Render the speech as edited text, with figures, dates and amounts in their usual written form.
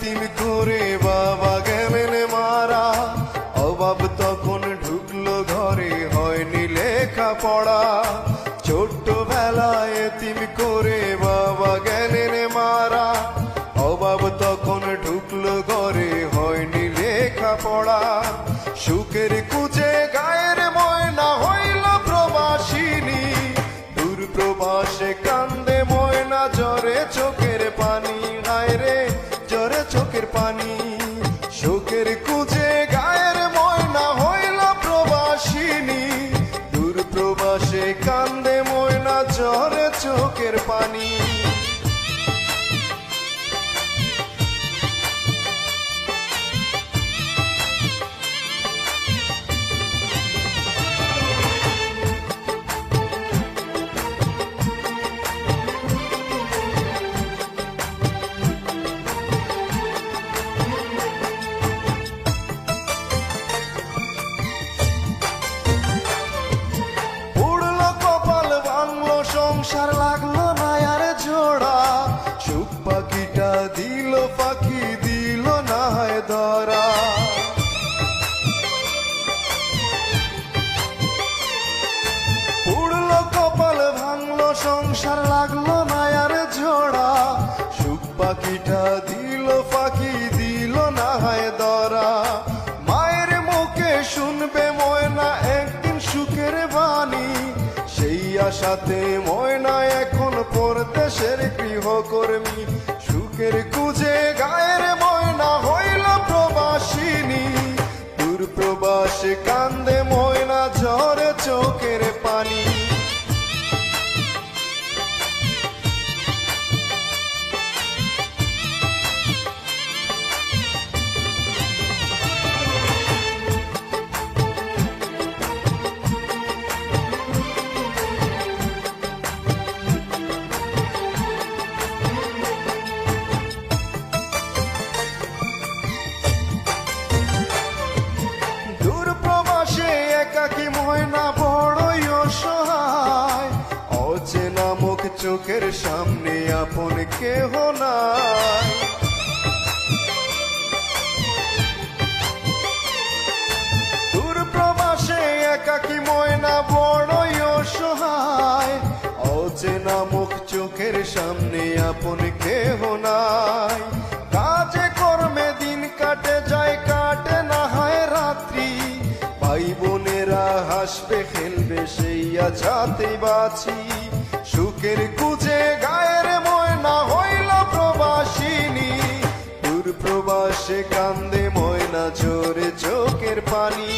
এতিম করে বাবা গেলেন মারা, অভাব তখন ঢুকলো ঘরে, হয়নি লেখা পড়া। ছোট্টবেলায় এতিম করে বাবা গেলেন মারা, অভাব তখন ঢুকলো ঘরে, হয়নি লেখা পড়া। সুখের কুজে গায়ের ময়না হইল প্রবাসিনী, দূর প্রবাসে কান্দে ময়না, জ্বরে চোখের পানি, হায় রে জ্বরে চোখের পানি। সুখের কুজে গায়ের ময়না হইল প্রবাসিনী, দূর প্রবাসে কান্দে ময়না, জ্বরে চোখের পানি। সংসার লাগলো না আর জোড়া, সুখ পাখিটা দিল পাখি, দিল না হয় ধরা। উড়লো কপাল ভাঙলো সংসার লাগলো না আর জোড়া, সুখ পাখিটা দিল পাখি, দিল না হয় ধরা। মায়ের মুখে শুনবে ময়না একদিন সুখের বাণী, সেই আশাতে ময়না এখন পরদেশের গৃহকর্মী। সুখের কুজে গায়ের ময়না হইল প্রবাসিনী, দূর প্রবাসে কান্দে ময়না, ঝরে চোখের পানি। একাকী ময়না বড়ই অসহায়, অচেনা মুখ চোখের সামনে আপন কেহ নাই। দূর প্রবাসে একাকী ময়না বড়ই অসহায়, অচেনা মুখ চোখের সামনে আপন কেহ নাই। কাজে কর্মে দিন কাটে যায়, কাটে না হয় রাত্রি, ভাই বোনেরা হাসবে খেলবে সেই আছাতেই বাঁচি। সুখের কুজে গায়ের ময়না হইল প্রবাসিনী, দূর প্রবাসে কান্দে ময়না, ঝরে চোখের পানি।